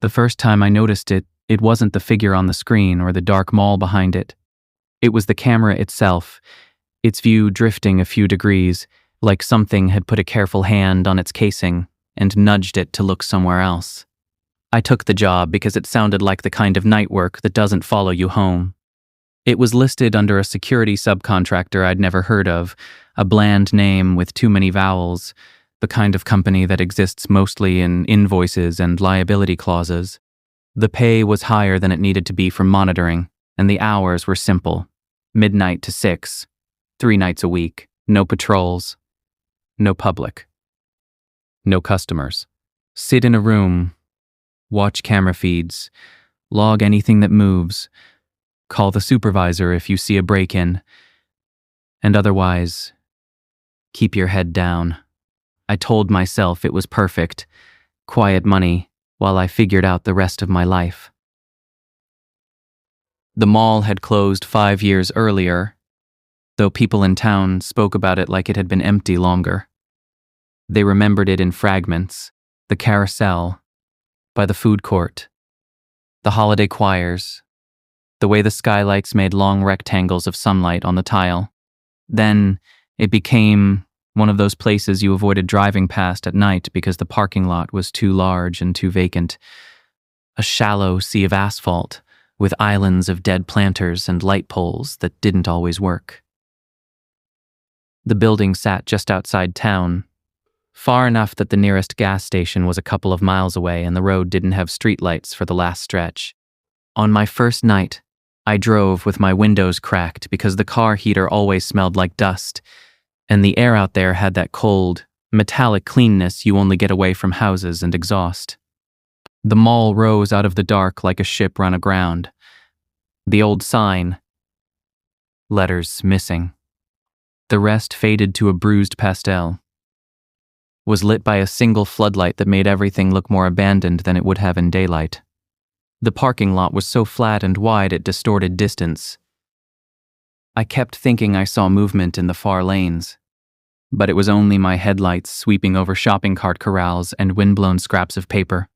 The first time I noticed it, it wasn't the figure on the screen or the dark mall behind it. It was the camera itself, its view drifting a few degrees, like something had put a careful hand on its casing and nudged it to look somewhere else. I took the job because it sounded like the kind of night work that doesn't follow you home. It was listed under a security subcontractor I'd never heard of, a bland name with too many vowels, the kind of company that exists mostly in invoices and liability clauses. The pay was higher than it needed to be for monitoring, and the hours were simple. Midnight to 6, 3 nights a week, no patrols, no public, no customers. Sit in a room, watch camera feeds, log anything that moves, call the supervisor if you see a break-in, and otherwise, keep your head down. I told myself it was perfect, quiet money, while I figured out the rest of my life. The mall had closed 5 years earlier, though people in town spoke about it like it had been empty longer. They remembered it in fragments, the carousel, by the food court, the holiday choirs, the way the skylights made long rectangles of sunlight on the tile. Then it became one of those places you avoided driving past at night because the parking lot was too large and too vacant. A shallow sea of asphalt with islands of dead planters and light poles that didn't always work. The building sat just outside town, far enough that the nearest gas station was a couple of miles away and the road didn't have streetlights for the last stretch. On my first night, I drove with my windows cracked because the car heater always smelled like dust, and the air out there had that cold, metallic cleanness you only get away from houses and exhaust. The mall rose out of the dark like a ship run aground. The old sign, letters missing. The rest faded to a bruised pastel. Was lit by a single floodlight that made everything look more abandoned than it would have in daylight. The parking lot was so flat and wide it distorted distance. I kept thinking I saw movement in the far lanes, but it was only my headlights sweeping over shopping cart corrals and windblown scraps of paper.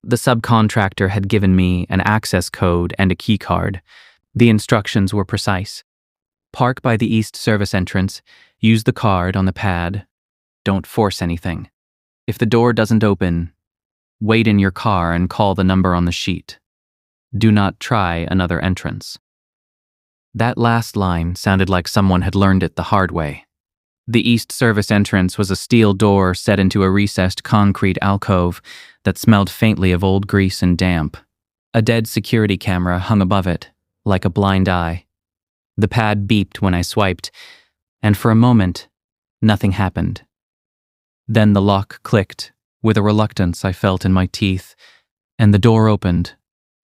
The subcontractor had given me an access code and a key card. The instructions were precise. Park by the east service entrance, use the card on the pad, don't force anything. If the door doesn't open, wait in your car and call the number on the sheet. Do not try another entrance. That last line sounded like someone had learned it the hard way. The east service entrance was a steel door set into a recessed concrete alcove that smelled faintly of old grease and damp. A dead security camera hung above it, like a blind eye. The pad beeped when I swiped, and for a moment, nothing happened. Then the lock clicked, with a reluctance I felt in my teeth, and the door opened,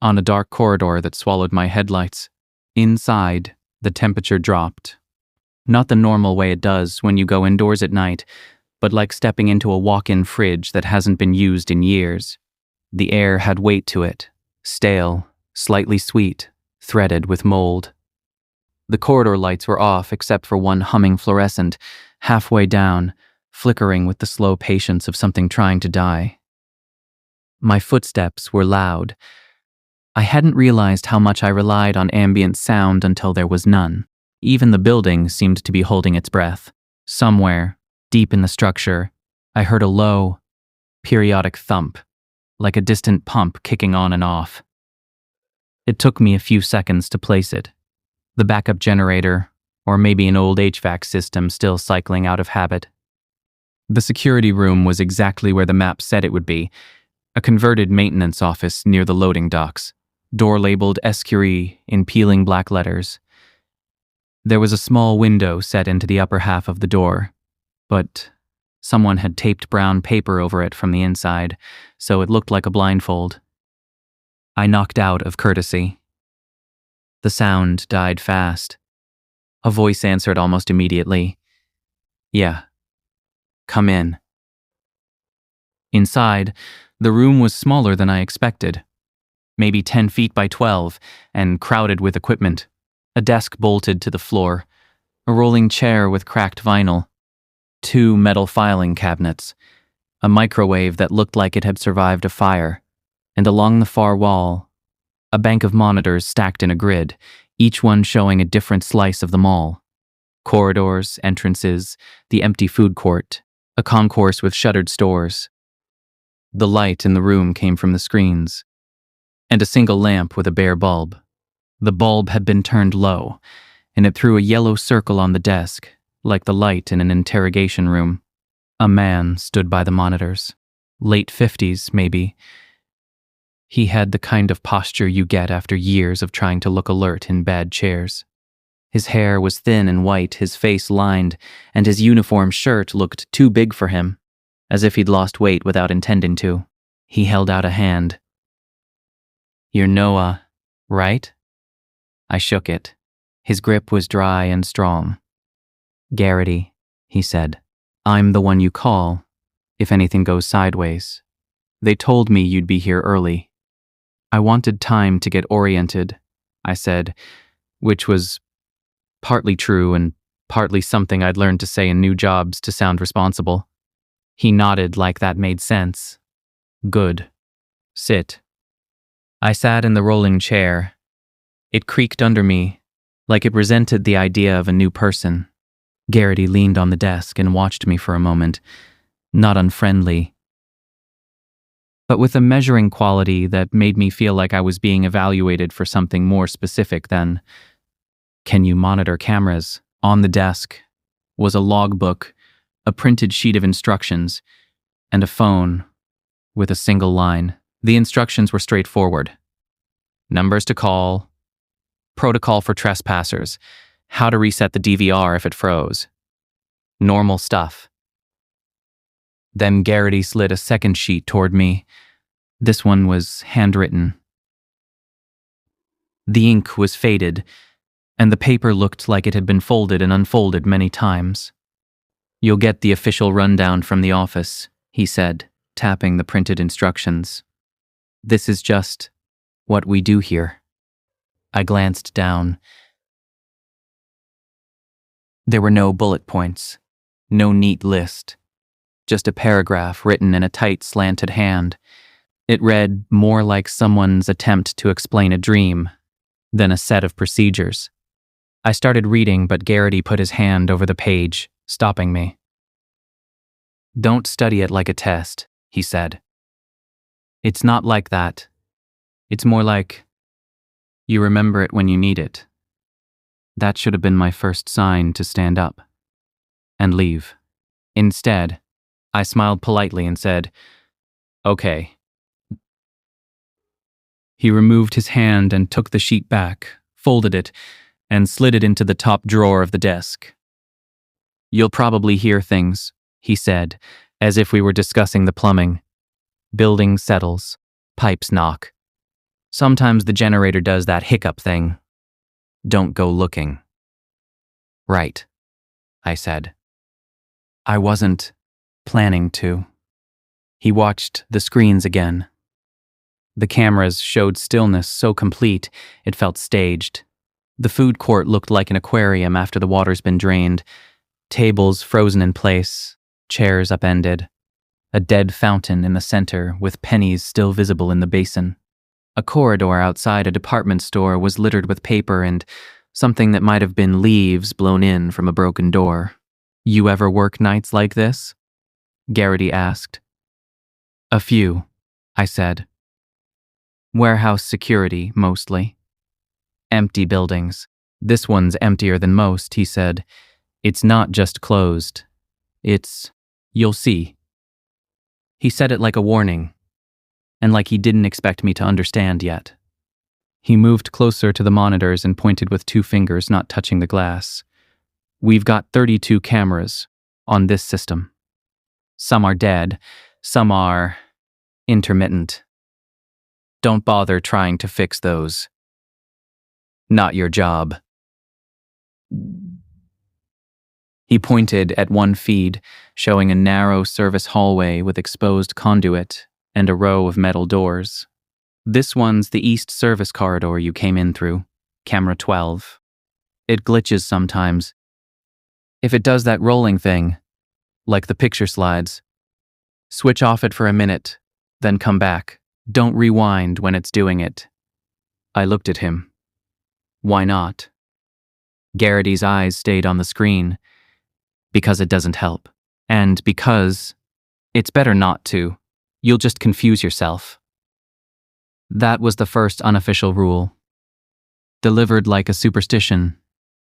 on a dark corridor that swallowed my headlights. Inside, the temperature dropped. Not the normal way it does when you go indoors at night, but like stepping into a walk-in fridge that hasn't been used in years. The air had weight to it, stale, slightly sweet, threaded with mold. The corridor lights were off except for one humming fluorescent, halfway down, flickering with the slow patience of something trying to die. My footsteps were loud. I hadn't realized how much I relied on ambient sound until there was none. Even the building seemed to be holding its breath. Somewhere, deep in the structure, I heard a low, periodic thump, like a distant pump kicking on and off. It took me a few seconds to place it. The backup generator, or maybe an old HVAC system still cycling out of habit. The security room was exactly where the map said it would be, a converted maintenance office near the loading docks, door labeled Escurie in peeling black letters. There was a small window set into the upper half of the door, but someone had taped brown paper over it from the inside, so it looked like a blindfold. I knocked out of courtesy. The sound died fast. A voice answered almost immediately. "Yeah. Come in." Inside, the room was smaller than I expected. Maybe 10 feet by 12, and crowded with equipment. A desk bolted to the floor, a rolling chair with cracked vinyl, 2 metal filing cabinets, a microwave that looked like it had survived a fire, and along the far wall, a bank of monitors stacked in a grid, each one showing a different slice of the mall. Corridors, entrances, the empty food court, a concourse with shuttered stores. The light in the room came from the screens, and a single lamp with a bare bulb. The bulb had been turned low, and it threw a yellow circle on the desk, like the light in an interrogation room. A man stood by the monitors. Late 50s, maybe. He had the kind of posture you get after years of trying to look alert in bad chairs. His hair was thin and white, his face lined, and his uniform shirt looked too big for him, as if he'd lost weight without intending to. He held out a hand. "You're Noah, right?" I shook it. His grip was dry and strong. "Garrity," he said. "I'm the one you call, if anything goes sideways. They told me you'd be here early." "I wanted time to get oriented," I said, which was partly true and partly something I'd learned to say in new jobs to sound responsible. He nodded like that made sense. "Good. Sit." I sat in the rolling chair. It creaked under me, like it resented the idea of a new person. Garrity leaned on the desk and watched me for a moment, not unfriendly, but with a measuring quality that made me feel like I was being evaluated for something more specific than, "Can you monitor cameras?" On the desk was a logbook, a printed sheet of instructions, and a phone with a single line. The instructions were straightforward. Numbers to call, protocol for trespassers, how to reset the DVR if it froze. Normal stuff. Then Garrity slid a second sheet toward me. This one was handwritten. The ink was faded, and the paper looked like it had been folded and unfolded many times. "You'll get the official rundown from the office," he said, tapping the printed instructions. "This is just what we do here." I glanced down. There were no bullet points, no neat list, just a paragraph written in a tight, slanted hand. It read more like someone's attempt to explain a dream than a set of procedures. I started reading, but Garrity put his hand over the page, stopping me. "Don't study it like a test," he said. "It's not like that. It's more like you remember it when you need it." That should have been my first sign to stand up and leave. Instead, I smiled politely and said, "Okay." He removed his hand and took the sheet back, folded it, and slid it into the top drawer of the desk. "You'll probably hear things," he said, as if we were discussing the plumbing. "Building settles, pipes knock. Sometimes the generator does that hiccup thing. Don't go looking." "Right," I said. I wasn't planning to. He watched the screens again. The cameras showed stillness so complete it felt staged. The food court looked like an aquarium after the water's been drained. Tables frozen in place, chairs upended. A dead fountain in the center with pennies still visible in the basin. A corridor outside a department store was littered with paper and something that might have been leaves blown in from a broken door. "You ever work nights like this?" Garrity asked. "A few," I said. "Warehouse security, mostly. Empty buildings. This one's emptier than most," he said. "It's not just closed. You'll see." He said it like a warning, and like he didn't expect me to understand yet. He moved closer to the monitors and pointed with 2 fingers, not touching the glass. "We've got 32 cameras on this system. Some are dead, some are intermittent. Don't bother trying to fix those. Not your job." He pointed at one feed, showing a narrow service hallway with exposed conduit and a row of metal doors. "This one's the east service corridor you came in through, camera 12. It glitches sometimes. If it does that rolling thing, like the picture slides, switch off it for a minute, then come back. Don't rewind when it's doing it. I looked at him. Why not? Garrity's eyes stayed on the screen. Because it doesn't help. And because it's better not to. You'll just confuse yourself. That was the first unofficial rule. Delivered like a superstition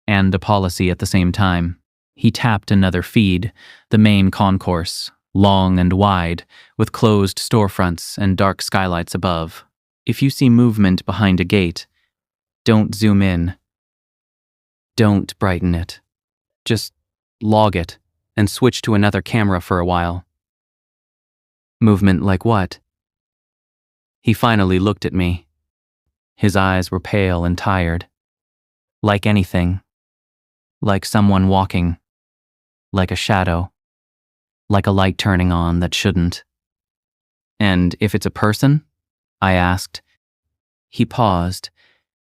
and a policy at the same time. He tapped another feed, the main concourse, long and wide, with closed storefronts and dark skylights above. If you see movement behind a gate, don't zoom in. Don't brighten it. Just log it and switch to another camera for a while. Movement like what? He finally looked at me. His eyes were pale and tired. Like anything. Like someone walking. Like a shadow. Like a light turning on that shouldn't. And if it's a person? I asked. He paused.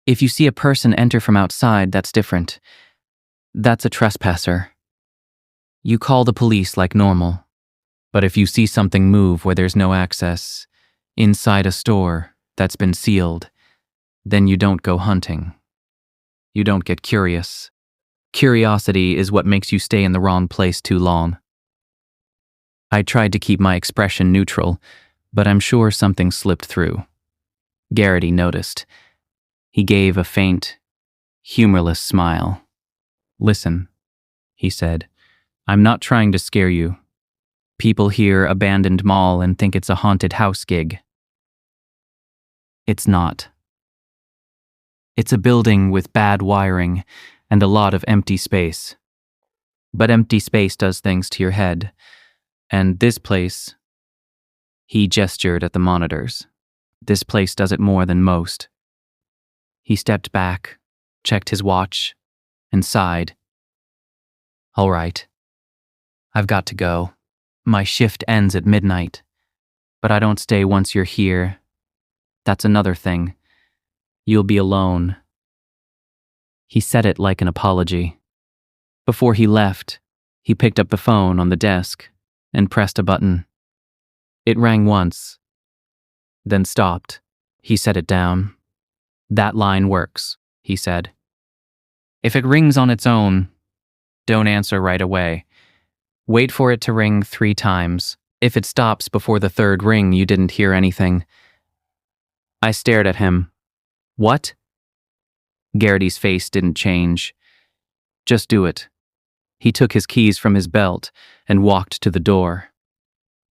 If you see a person enter from outside, that's different. That's a trespasser. You call the police like normal. But if you see something move where there's no access, inside a store that's been sealed, then you don't go hunting. You don't get curious. Curiosity is what makes you stay in the wrong place too long. I tried to keep my expression neutral, but I'm sure something slipped through. Garrity noticed. He gave a faint, humorless smile. Listen, he said, I'm not trying to scare you. People hear abandoned mall and think it's a haunted house gig. It's not. It's a building with bad wiring and a lot of empty space. But empty space does things to your head. And this place, he gestured at the monitors. This place does it more than most. He stepped back, checked his watch, and sighed. All right. I've got to go. My shift ends at midnight. But I don't stay once you're here. That's another thing. You'll be alone. He said it like an apology. Before he left, he picked up the phone on the desk and pressed a button. It rang once, then stopped. He set it down. That line works, he said. If it rings on its own, don't answer right away. Wait for it to ring 3 times. If it stops before the 3rd ring, you didn't hear anything. I stared at him. What? Garrity's face didn't change. Just do it. He took his keys from his belt and walked to the door.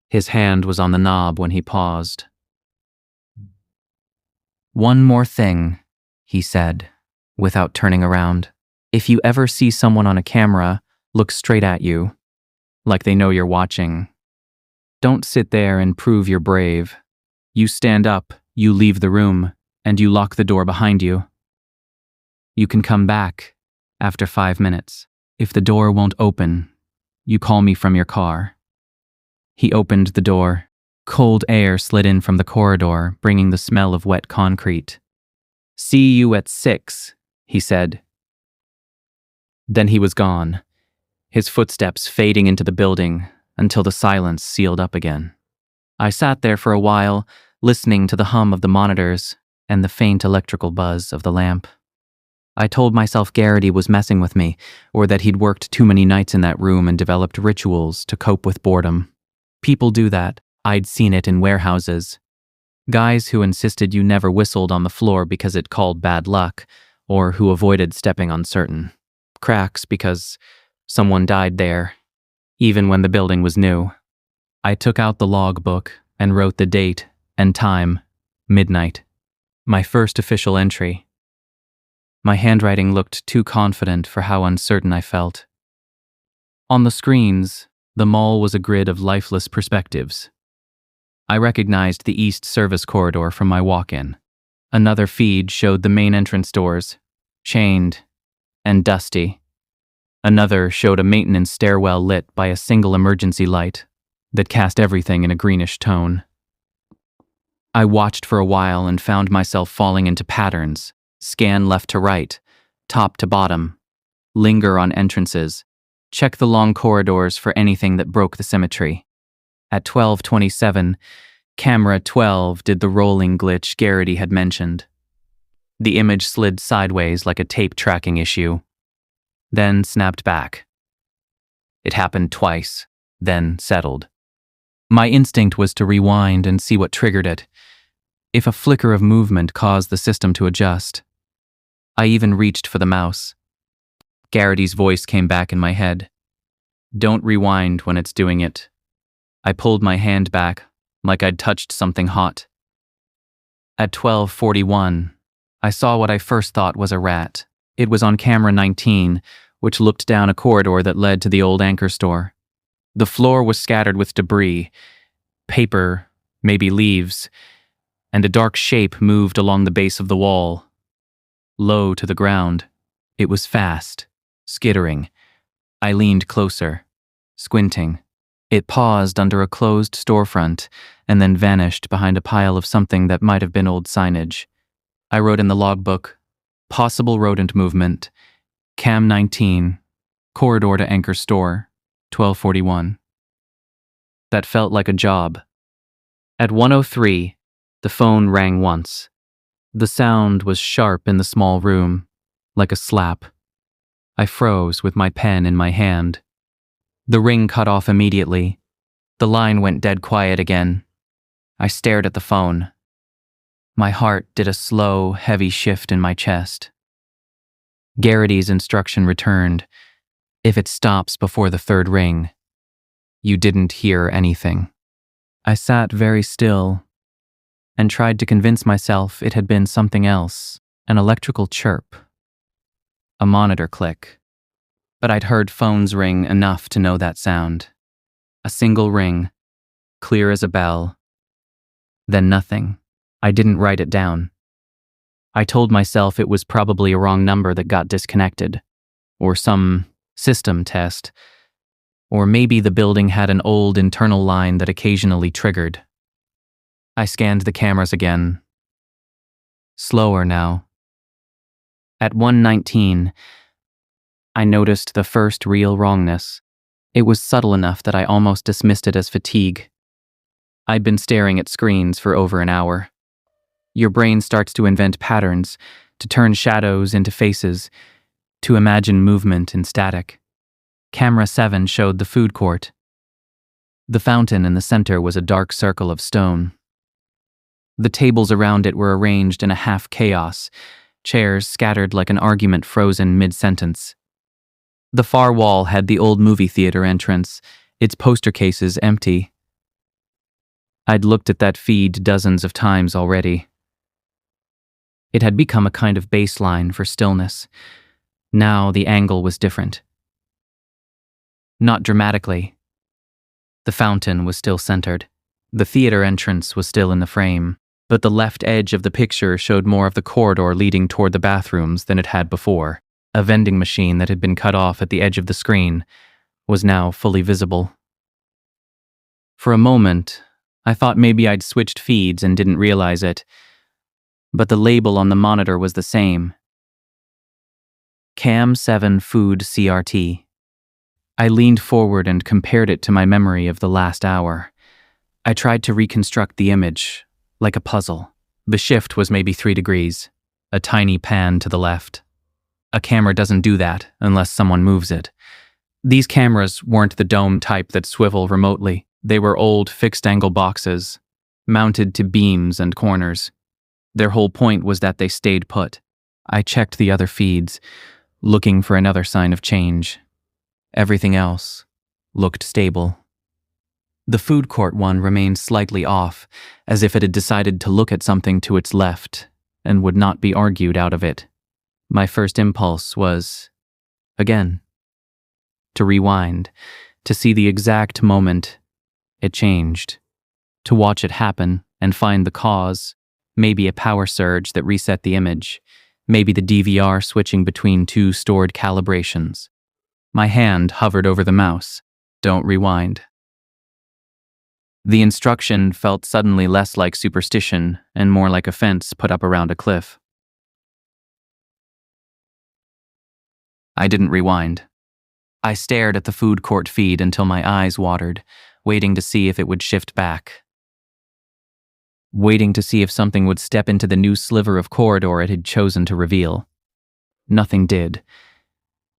His hand was on the knob when he paused. One more thing, he said, without turning around. If you ever see someone on a camera, look straight at you, like they know you're watching. Don't sit there and prove you're brave. You stand up, you leave the room, and you lock the door behind you. You can come back after 5 minutes. If the door won't open, you call me from your car. He opened the door. Cold air slid in from the corridor, bringing the smell of wet concrete. See you at 6, he said. Then he was gone, his footsteps fading into the building until the silence sealed up again. I sat there for a while, listening to the hum of the monitors and the faint electrical buzz of the lamp. I told myself Garrity was messing with me, or that he'd worked too many nights in that room and developed rituals to cope with boredom. People do that. I'd seen it in warehouses. Guys who insisted you never whistled on the floor because it called bad luck, or who avoided stepping on certain cracks because someone died there, even when the building was new. I took out the logbook and wrote the date and time, midnight. My first official entry. My handwriting looked too confident for how uncertain I felt. On the screens, the mall was a grid of lifeless perspectives. I recognized the east service corridor from my walk-in. Another feed showed the main entrance doors, chained and dusty. Another showed a maintenance stairwell lit by a single emergency light that cast everything in a greenish tone. I watched for a while and found myself falling into patterns, scan left to right, top to bottom, linger on entrances, check the long corridors for anything that broke the symmetry. At 12:27, Camera 12 did the rolling glitch Garrity had mentioned. The image slid sideways like a tape tracking issue, then snapped back. It happened twice, then settled. My instinct was to rewind and see what triggered it, if a flicker of movement caused the system to adjust. I even reached for the mouse. Garrity's voice came back in my head. Don't rewind when it's doing it. I pulled my hand back, like I'd touched something hot. At 12:41, I saw what I first thought was a rat. It was on camera 19, which looked down a corridor that led to the old anchor store. The floor was scattered with debris, paper, maybe leaves, and a dark shape moved along the base of the wall. Low to the ground. It was fast, skittering. I leaned closer, squinting. It paused under a closed storefront and then vanished behind a pile of something that might have been old signage. I wrote in the logbook, possible rodent movement, Cam 19, corridor to anchor store, 12:41. That felt like a job. At 1:03, the phone rang once. The sound was sharp in the small room, like a slap. I froze with my pen in my hand. The ring cut off immediately. The line went dead quiet again. I stared at the phone. My heart did a slow, heavy shift in my chest. Garrity's instruction returned. If it stops before the third ring, you didn't hear anything. I sat very still and tried to convince myself it had been something else, an electrical chirp, a monitor click. But I'd heard phones ring enough to know that sound. A single ring, clear as a bell. Then nothing. I didn't write it down. I told myself it was probably a wrong number that got disconnected, or some system test, or maybe the building had an old internal line that occasionally triggered. I scanned the cameras again. Slower now. At 1:19, I noticed the first real wrongness. It was subtle enough that I almost dismissed it as fatigue. I'd been staring at screens for over an hour. Your brain starts to invent patterns, to turn shadows into faces, to imagine movement in static. Camera 7 showed the food court. The fountain in the center was a dark circle of stone. The tables around it were arranged in a half chaos, chairs scattered like an argument frozen mid-sentence. The far wall had the old movie theater entrance, its poster cases empty. I'd looked at that feed dozens of times already. It had become a kind of baseline for stillness. Now the angle was different. Not dramatically. The fountain was still centered. The theater entrance was still in the frame, but the left edge of the picture showed more of the corridor leading toward the bathrooms than it had before. A vending machine that had been cut off at the edge of the screen was now fully visible. For a moment, I thought maybe I'd switched feeds and didn't realize it, but the label on the monitor was the same. Cam 7 Food CRT. I leaned forward and compared it to my memory of the last hour. I tried to reconstruct the image, like a puzzle. The shift was maybe 3 degrees, a tiny pan to the left. A camera doesn't do that unless someone moves it. These cameras weren't the dome type that swivel remotely. They were old fixed-angle boxes, mounted to beams and corners. Their whole point was that they stayed put. I checked the other feeds, looking for another sign of change. Everything else looked stable. The food court one remained slightly off, as if it had decided to look at something to its left and would not be argued out of it. My first impulse was, again, to rewind, to see the exact moment it changed, to watch it happen and find the cause, maybe a power surge that reset the image, maybe the DVR switching between 2 stored calibrations. My hand hovered over the mouse. Don't rewind. The instruction felt suddenly less like superstition and more like a fence put up around a cliff. I didn't rewind. I stared at the food court feed until my eyes watered, waiting to see if it would shift back. waiting to see if something would step into the new sliver of corridor it had chosen to reveal. Nothing did.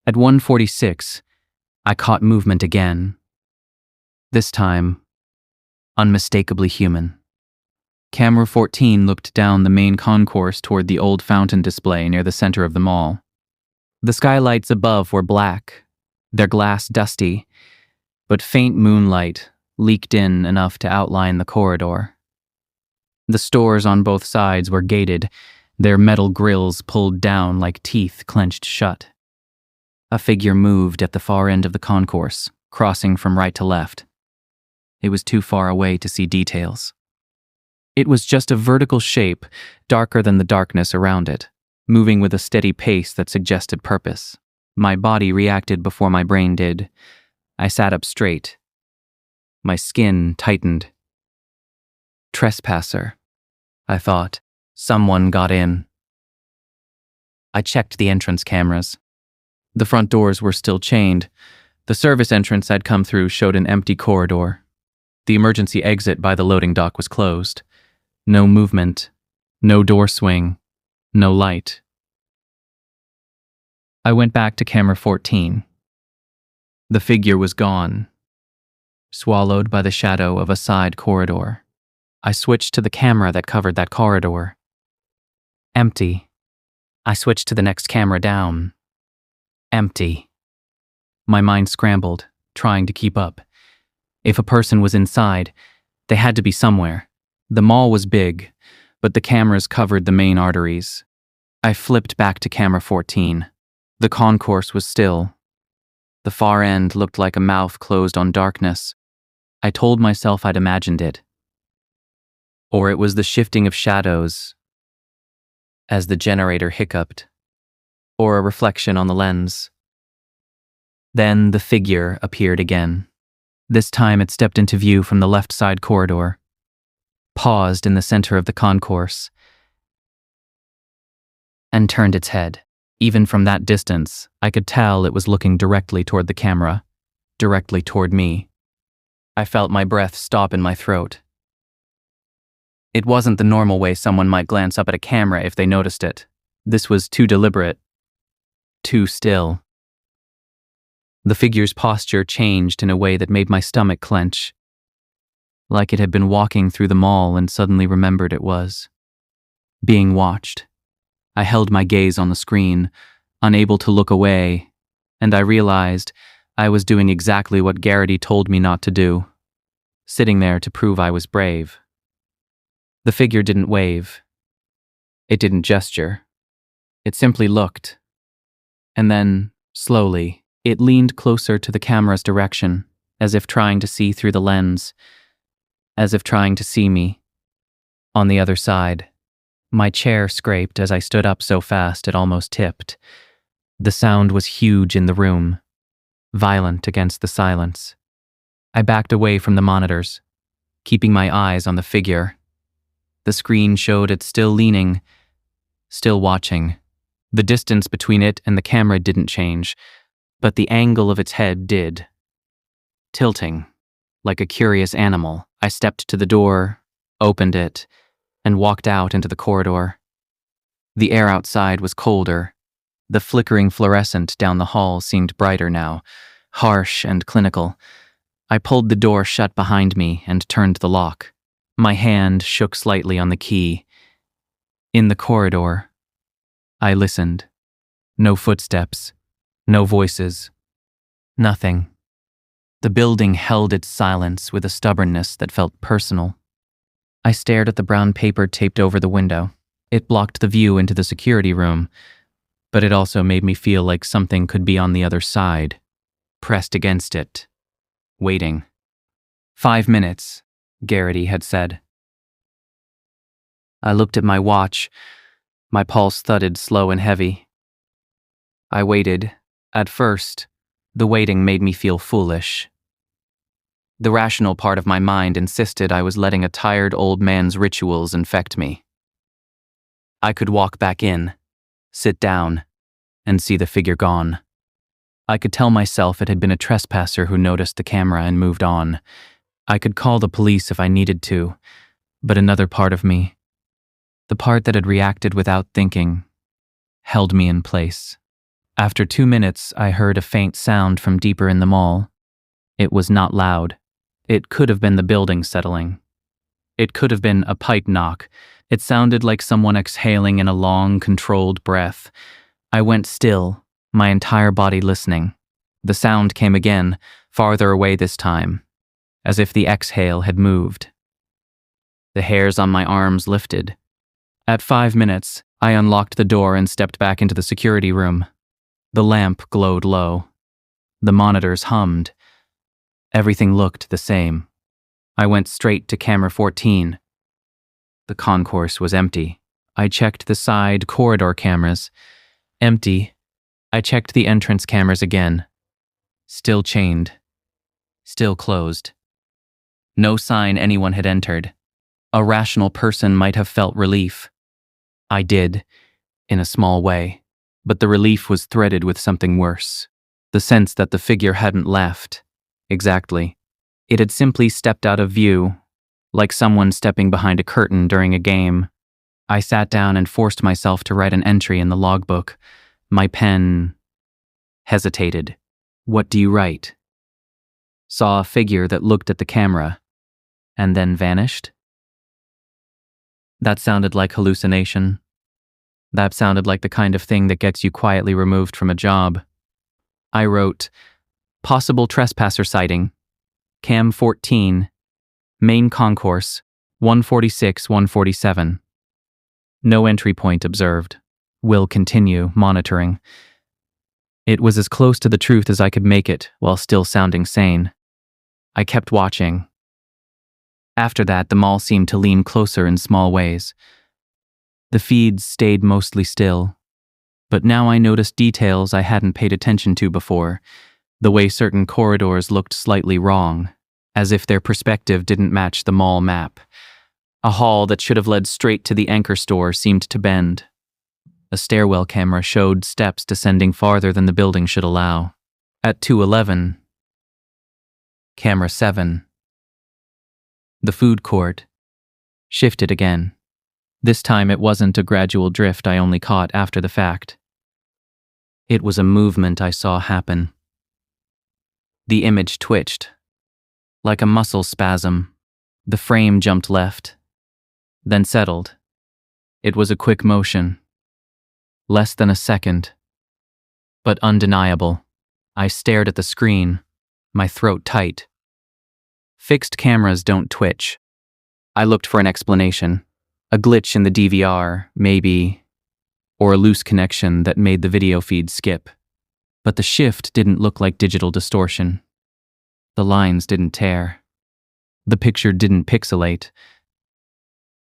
At 1:46, I caught movement again. This time, unmistakably human. Camera 14 looked down the main concourse toward the old fountain display near the center of the mall. The skylights above were black, their glass dusty, but faint moonlight leaked in enough to outline the corridor. The stores on both sides were gated, their metal grills pulled down like teeth clenched shut. A figure moved at the far end of the concourse, crossing from right to left. It was too far away to see details. It was just a vertical shape, darker than the darkness around it, moving with a steady pace that suggested purpose. My body reacted before my brain did. I sat up straight. My skin tightened. Trespasser, I thought. Someone got in. I checked the entrance cameras. The front doors were still chained. The service entrance I'd come through showed an empty corridor. The emergency exit by the loading dock was closed. No movement, no door swing, no light. I went back to camera 14. The figure was gone, swallowed by the shadow of a side corridor. I switched to the camera that covered that corridor. Empty. I switched to the next camera down. Empty. My mind scrambled, trying to keep up. If a person was inside, they had to be somewhere. The mall was big, but the cameras covered the main arteries. I flipped back to camera 14. The concourse was still. The far end looked like a mouth closed on darkness. I told myself I'd imagined it. Or it was the shifting of shadows as the generator hiccuped, or a reflection on the lens. Then the figure appeared again. This time it stepped into view from the left side corridor, paused in the center of the concourse, and turned its head. Even from that distance, I could tell it was looking directly toward the camera, directly toward me. I felt my breath stop in my throat. It wasn't the normal way someone might glance up at a camera if they noticed it. This was too deliberate, too still. The figure's posture changed in a way that made my stomach clench, like it had been walking through the mall and suddenly remembered it was being watched. I held my gaze on the screen, unable to look away, and I realized I was doing exactly what Garrity told me not to do, sitting there to prove I was brave. The figure didn't wave. It didn't gesture. It simply looked. And then, slowly, it leaned closer to the camera's direction, as if trying to see through the lens, as if trying to see me. On the other side, my chair scraped as I stood up so fast it almost tipped. The sound was huge in the room, violent against the silence. I backed away from the monitors, keeping my eyes on the figure. The screen showed it still leaning, still watching. The distance between it and the camera didn't change, but the angle of its head did. Tilting, like a curious animal, I stepped to the door, opened it, and walked out into the corridor. The air outside was colder. The flickering fluorescent down the hall seemed brighter now, harsh and clinical. I pulled the door shut behind me and turned the lock. My hand shook slightly on the key. In the corridor, I listened. No footsteps, no voices, nothing. The building held its silence with a stubbornness that felt personal. I stared at the brown paper taped over the window. It blocked the view into the security room, but it also made me feel like something could be on the other side, pressed against it, waiting. 5 minutes, Garrity had said. I looked at my watch. My pulse thudded slow and heavy. I waited. At first, the waiting made me feel foolish. The rational part of my mind insisted I was letting a tired old man's rituals infect me. I could walk back in, sit down, and see the figure gone. I could tell myself it had been a trespasser who noticed the camera and moved on. I could call the police if I needed to, But another part of me, the part that had reacted without thinking, held me in place. After 2 minutes, I heard a faint sound from deeper in the mall. It was not loud. It could have been the building settling. It could have been a pipe knock. It sounded like someone exhaling in a long, controlled breath. I went still, my entire body listening. The sound came again, farther away this time, as if the exhale had moved. The hairs on my arms lifted. At 5 minutes, I unlocked the door and stepped back into the security room. The lamp glowed low. The monitors hummed. Everything looked the same. I went straight to camera 14. The concourse was empty. I checked the side corridor cameras. Empty. I checked the entrance cameras again. Still chained. Still closed. No sign anyone had entered. A rational person might have felt relief. I did, in a small way, but the relief was threaded with something worse. The sense that the figure hadn't left. Exactly. It had simply stepped out of view, like someone stepping behind a curtain during a game. I sat down and forced myself to write an entry in the logbook. My pen hesitated. What do you write? Saw a figure that looked at the camera, and then vanished? That sounded like hallucination. That sounded like the kind of thing that gets you quietly removed from a job. I wrote, possible trespasser sighting, Cam 14, main concourse, 146-147. No entry point observed. Will continue monitoring. It was as close to the truth as I could make it while still sounding sane. I kept watching. After that, the mall seemed to lean closer in small ways. The feeds stayed mostly still, but now I noticed details I hadn't paid attention to before, the way certain corridors looked slightly wrong, as if their perspective didn't match the mall map. A hall that should have led straight to the anchor store seemed to bend. A stairwell camera showed steps descending farther than the building should allow. At 211, camera 7. The food court shifted again. This time it wasn't a gradual drift I only caught after the fact. It was a movement I saw happen. The image twitched. Like a muscle spasm, the frame jumped left, then settled. It was a quick motion. Less than a second. But undeniable. I stared at the screen, my throat tight. Fixed cameras don't twitch. I looked for an explanation. A glitch in the DVR, maybe, or a loose connection that made the video feed skip. But the shift didn't look like digital distortion. The lines didn't tear. The picture didn't pixelate.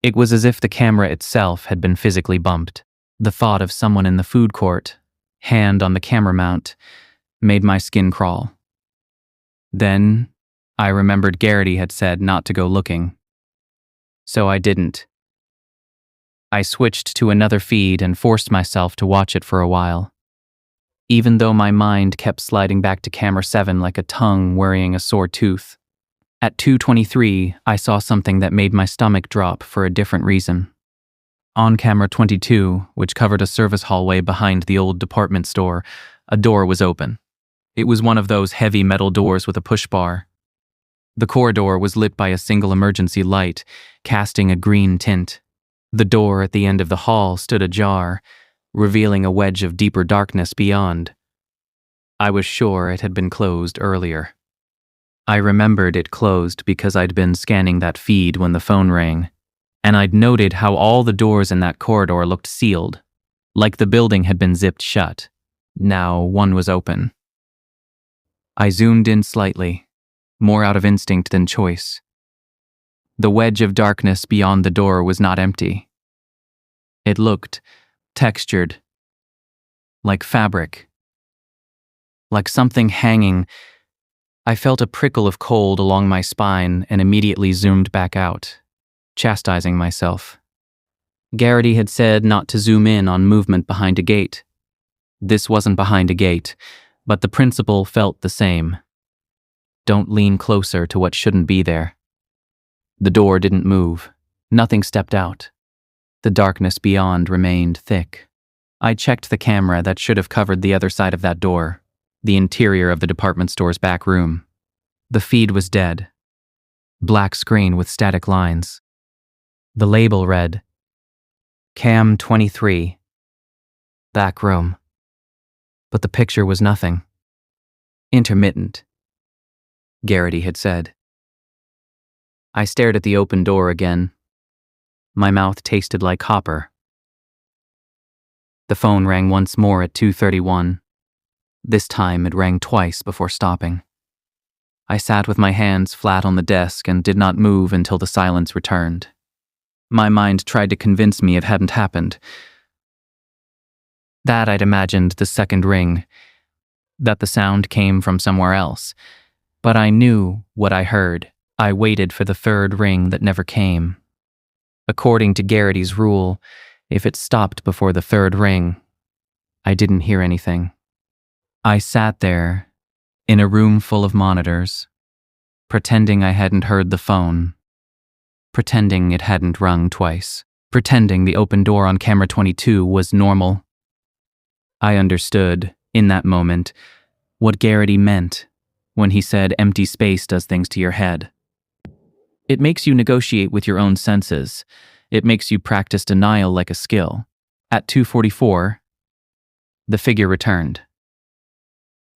It was as if the camera itself had been physically bumped. The thought of someone in the food court, hand on the camera mount, made my skin crawl. Then, I remembered Garrity had said not to go looking. So I didn't. I switched to another feed and forced myself to watch it for a while. Even though my mind kept sliding back to camera 7 like a tongue worrying a sore tooth. At 2:23, I saw something that made my stomach drop for a different reason. On camera 22, which covered a service hallway behind the old department store, a door was open. It was one of those heavy metal doors with a push bar. The corridor was lit by a single emergency light, casting a green tint. The door at the end of the hall stood ajar, revealing a wedge of deeper darkness beyond. I was sure it had been closed earlier. I remembered it closed because I'd been scanning that feed when the phone rang, and I'd noted how all the doors in that corridor looked sealed, like the building had been zipped shut. Now one was open. I zoomed in slightly, more out of instinct than choice. The wedge of darkness beyond the door was not empty. It looked textured, like fabric, like something hanging. I felt a prickle of cold along my spine and immediately zoomed back out, chastising myself. Garrity had said not to zoom in on movement behind a gate. This wasn't behind a gate, but the principle felt the same. Don't lean closer to what shouldn't be there. The door didn't move. Nothing stepped out. The darkness beyond remained thick. I checked the camera that should have covered the other side of that door, the interior of the department store's back room. The feed was dead. Black screen with static lines. The label read, Cam 23. Back room. But the picture was nothing. Intermittent, Garrity had said. I stared at the open door again. My mouth tasted like copper. The phone rang once more at 2:31. This time it rang twice before stopping. I sat with my hands flat on the desk and did not move until the silence returned. My mind tried to convince me it hadn't happened. That I'd imagined the second ring, that the sound came from somewhere else. But I knew what I heard. I waited for the third ring that never came. According to Garrity's rule, if it stopped before the third ring, I didn't hear anything. I sat there, in a room full of monitors, pretending I hadn't heard the phone, pretending it hadn't rung twice, pretending the open door on camera 22 was normal. I understood, in that moment, what Garrity meant when he said empty space does things to your head. It makes you negotiate with your own senses. It makes you practice denial like a skill. At 2:44, the figure returned.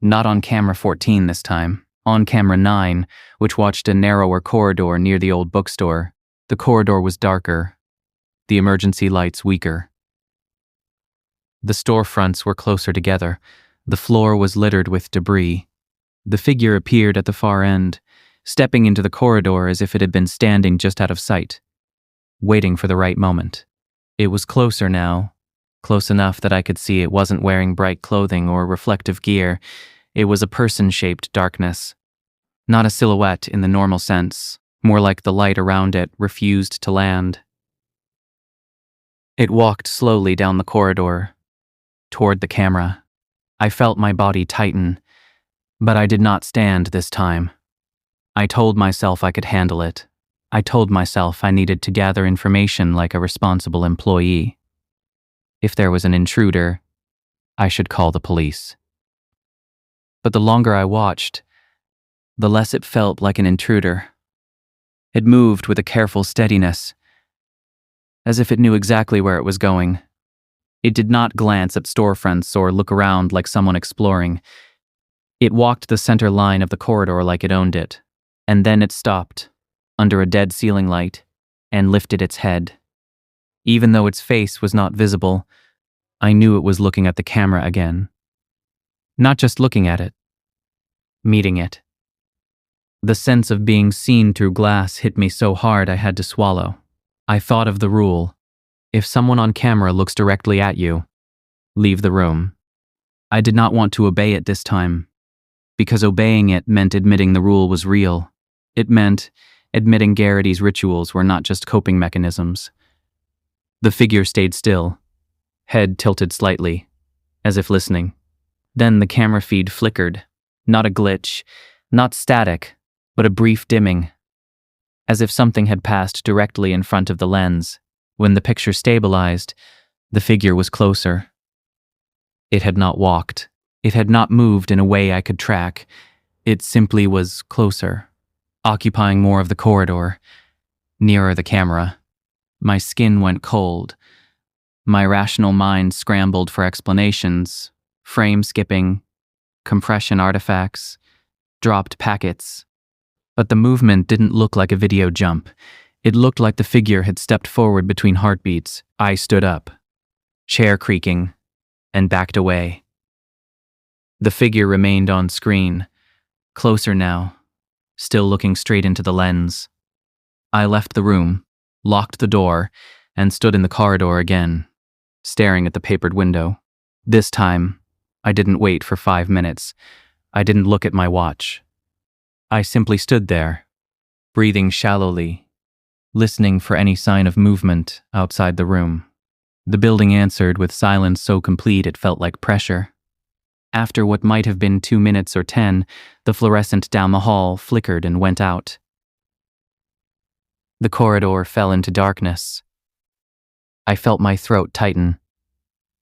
Not on camera 14 this time, on camera 9, which watched a narrower corridor near the old bookstore. The corridor was darker, the emergency lights weaker. The storefronts were closer together. The floor was littered with debris. The figure appeared at the far end, stepping into the corridor as if it had been standing just out of sight, waiting for the right moment. It was closer now, close enough that I could see it wasn't wearing bright clothing or reflective gear. It was a person-shaped darkness. Not a silhouette in the normal sense, more like the light around it refused to land. It walked slowly down the corridor, toward the camera. I felt my body tighten, but I did not stand this time. I told myself I could handle it. I told myself I needed to gather information like a responsible employee. If there was an intruder, I should call the police. But the longer I watched, the less it felt like an intruder. It moved with a careful steadiness, as if it knew exactly where it was going. It did not glance at storefronts or look around like someone exploring. It walked the center line of the corridor like it owned it, and then it stopped, under a dead ceiling light, and lifted its head. Even though its face was not visible, I knew it was looking at the camera again. Not just looking at it, meeting it. The sense of being seen through glass hit me so hard I had to swallow. I thought of the rule. If someone on camera looks directly at you, leave the room. I did not want to obey it this time, because obeying it meant admitting the rule was real. It meant admitting Garrity's rituals were not just coping mechanisms. The figure stayed still, head tilted slightly, as if listening. Then the camera feed flickered, not a glitch, not static, but a brief dimming, as if something had passed directly in front of the lens. When the picture stabilized, the figure was closer. It had not walked. It had not moved in a way I could track. It simply was closer, occupying more of the corridor, nearer the camera. My skin went cold. My rational mind scrambled for explanations, frame skipping, compression artifacts, dropped packets. But the movement didn't look like a video jump. It looked like the figure had stepped forward between heartbeats. I stood up, chair creaking, and backed away. The figure remained on screen, closer now, still looking straight into the lens. I left the room, locked the door, and stood in the corridor again, staring at the papered window. This time, I didn't wait for 5 minutes. I didn't look at my watch. I simply stood there, breathing shallowly, listening for any sign of movement outside the room. The building answered with silence so complete it felt like pressure. After what might have been 2 minutes or 10, the fluorescent down the hall flickered and went out. The corridor fell into darkness. I felt my throat tighten.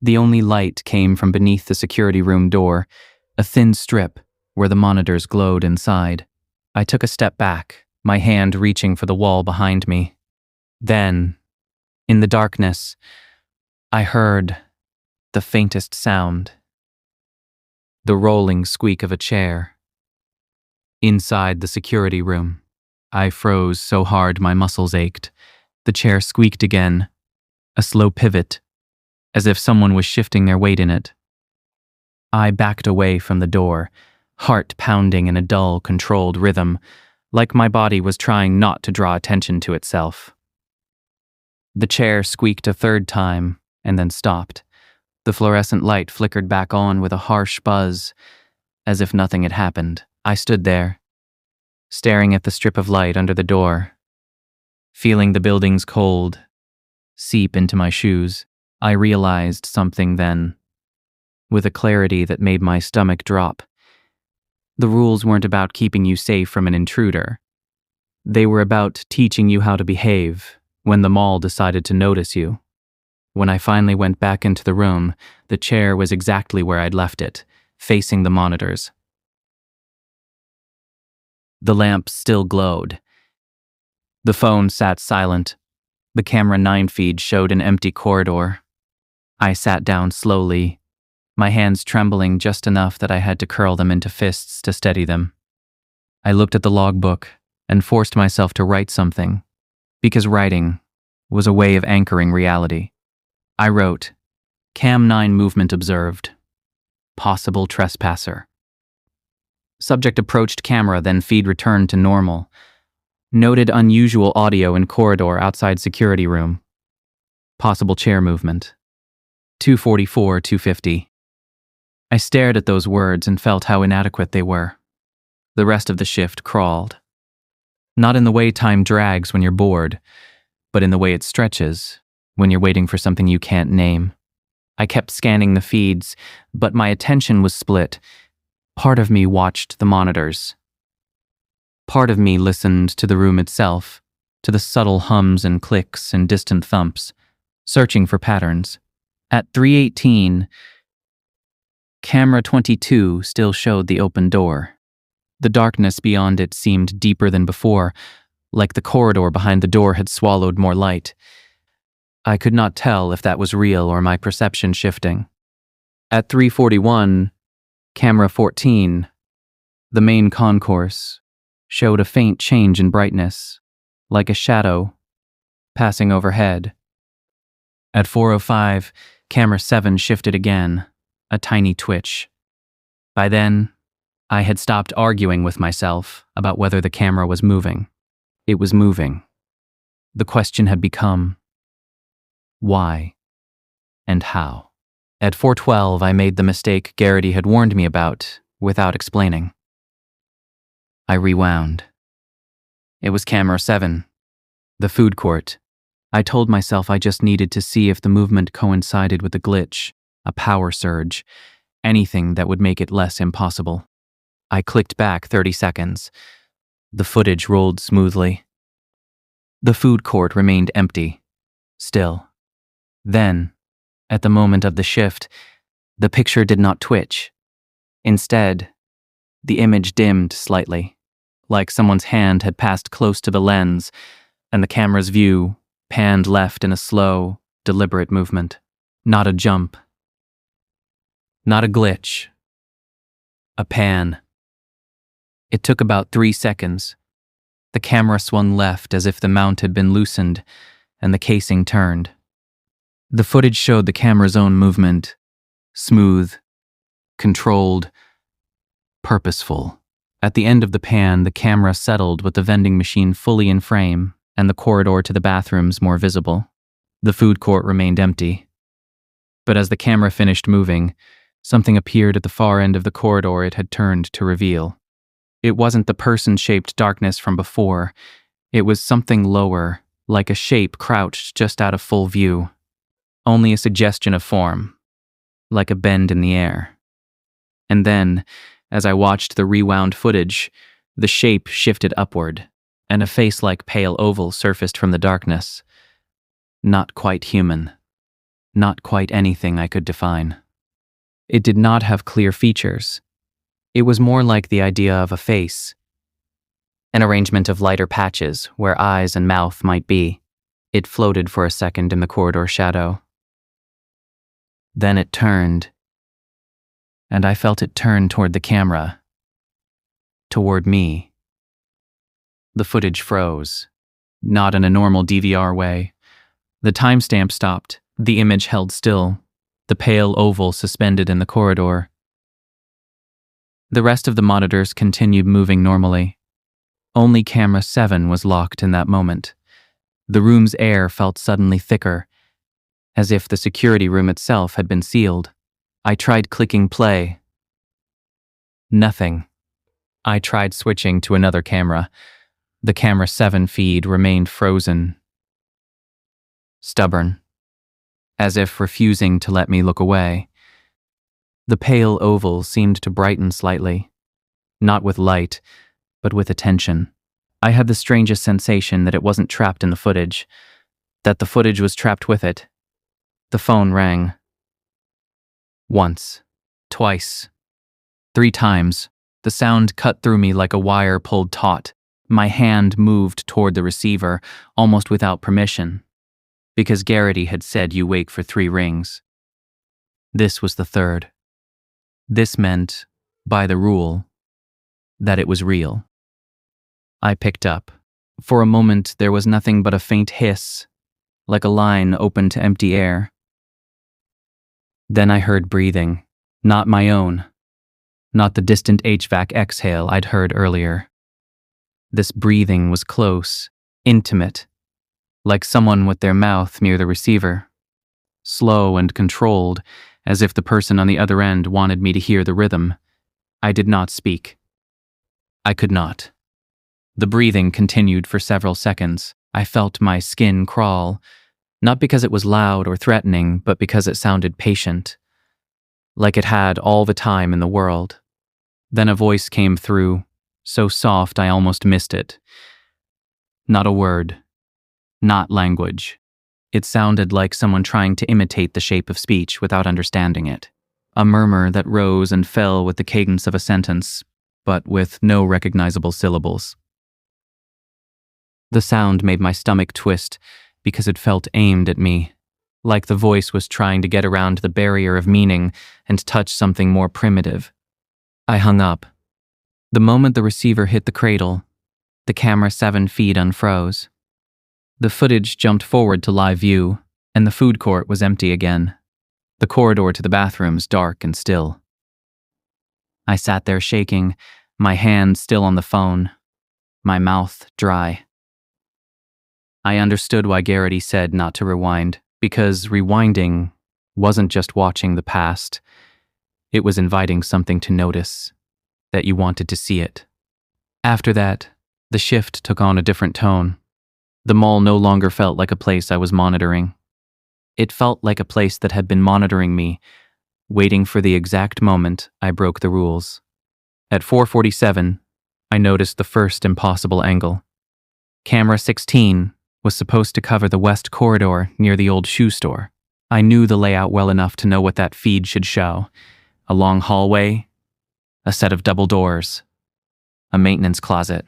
The only light came from beneath the security room door, a thin strip where the monitors glowed inside. I took a step back, my hand reaching for the wall behind me. Then, in the darkness, I heard the faintest sound. The rolling squeak of a chair. Inside the security room, I froze so hard my muscles ached. The chair squeaked again, a slow pivot, as if someone was shifting their weight in it. I backed away from the door, heart pounding in a dull, controlled rhythm, like my body was trying not to draw attention to itself. The chair squeaked a third time, and then stopped. The fluorescent light flickered back on with a harsh buzz, as if nothing had happened. I stood there, staring at the strip of light under the door, feeling the building's cold seep into my shoes. I realized something then, with a clarity that made my stomach drop. The rules weren't about keeping you safe from an intruder. They were about teaching you how to behave when the mall decided to notice you. When I finally went back into the room, the chair was exactly where I'd left it, facing the monitors. The lamp still glowed. The phone sat silent. The camera 9 feed showed an empty corridor. I sat down slowly, my hands trembling just enough that I had to curl them into fists to steady them. I looked at the logbook and forced myself to write something, because writing was a way of anchoring reality. I wrote, Cam 9 movement observed. Possible trespasser. Subject approached camera, then feed returned to normal. Noted unusual audio in corridor outside security room. Possible chair movement. 244, 250. I stared at those words and felt how inadequate they were. The rest of the shift crawled. Not in the way time drags when you're bored, but in the way it stretches when you're waiting for something you can't name. I kept scanning the feeds, but my attention was split. Part of me watched the monitors. Part of me listened to the room itself, to the subtle hums and clicks and distant thumps, searching for patterns. At 3:18, camera 22 still showed the open door. The darkness beyond it seemed deeper than before, like the corridor behind the door had swallowed more light. I could not tell if that was real or my perception shifting. At 3:41, camera 14, the main concourse, showed a faint change in brightness, like a shadow passing overhead. At 4:05, camera 7 shifted again, a tiny twitch. By then, I had stopped arguing with myself about whether the camera was moving. It was moving. The question had become, why and how? At 4:12, I made the mistake Garrity had warned me about without explaining. I rewound. It was camera 7, the food court. I told myself I just needed to see if the movement coincided with the glitch, a power surge, anything that would make it less impossible. I clicked back 30 seconds. The footage rolled smoothly. The food court remained empty, still. Then, at the moment of the shift, the picture did not twitch. Instead, the image dimmed slightly, like someone's hand had passed close to the lens, and the camera's view panned left in a slow, deliberate movement. Not a jump. Not a glitch. A pan. It took about 3 seconds. The camera swung left as if the mount had been loosened, and the casing turned. The footage showed the camera's own movement, smooth, controlled, purposeful. At the end of the pan, the camera settled with the vending machine fully in frame and the corridor to the bathrooms more visible. The food court remained empty. But as the camera finished moving, something appeared at the far end of the corridor it had turned to reveal. It wasn't the person-shaped darkness from before. It was something lower, like a shape crouched just out of full view. Only a suggestion of form, like a bend in the air. And then, as I watched the rewound footage, the shape shifted upward, and a face-like pale oval surfaced from the darkness. Not quite human. Not quite anything I could define. It did not have clear features. It was more like the idea of a face. An arrangement of lighter patches where eyes and mouth might be. It floated for a second in the corridor shadow. Then it turned, and I felt it turn toward the camera. Toward me. The footage froze, not in a normal DVR way. The timestamp stopped, the image held still, the pale oval suspended in the corridor. The rest of the monitors continued moving normally. Only camera 7 was locked in that moment. The room's air felt suddenly thicker, as if the security room itself had been sealed. I tried clicking play. Nothing. I tried switching to another camera. The camera 7 feed remained frozen. Stubborn. As if refusing to let me look away. The pale oval seemed to brighten slightly. Not with light, but with attention. I had the strangest sensation that it wasn't trapped in the footage, that the footage was trapped with it. The phone rang. Once. Twice. 3 times. The sound cut through me like a wire pulled taut. My hand moved toward the receiver, almost without permission, because Garrity had said you wake for 3 rings. This was the 3rd. This meant, by the rule, that it was real. I picked up. For a moment, there was nothing but a faint hiss, like a line open to empty air. Then I heard breathing, not my own, not the distant HVAC exhale I'd heard earlier. This breathing was close, intimate, like someone with their mouth near the receiver. Slow and controlled, as if the person on the other end wanted me to hear the rhythm. I did not speak. I could not. The breathing continued for several seconds. I felt my skin crawl, not because it was loud or threatening, but because it sounded patient, like it had all the time in the world. Then a voice came through, so soft I almost missed it. Not a word. Not language. It sounded like someone trying to imitate the shape of speech without understanding it. A murmur that rose and fell with the cadence of a sentence, but with no recognizable syllables. The sound made my stomach twist because it felt aimed at me, like the voice was trying to get around the barrier of meaning and touch something more primitive. I hung up. The moment the receiver hit the cradle, the camera 7 feed unfroze. The footage jumped forward to live view, and the food court was empty again. The corridor to the bathrooms dark and still. I sat there shaking, my hand still on the phone, my mouth dry. I understood why Garrity said not to rewind, because rewinding wasn't just watching the past. It was inviting something to notice, that you wanted to see it. After that, the shift took on a different tone. The mall no longer felt like a place I was monitoring. It felt like a place that had been monitoring me, waiting for the exact moment I broke the rules. At 4:47, I noticed the first impossible angle. Camera 16 was supposed to cover the west corridor near the old shoe store. I knew the layout well enough to know what that feed should show. A long hallway, a set of double doors, a maintenance closet.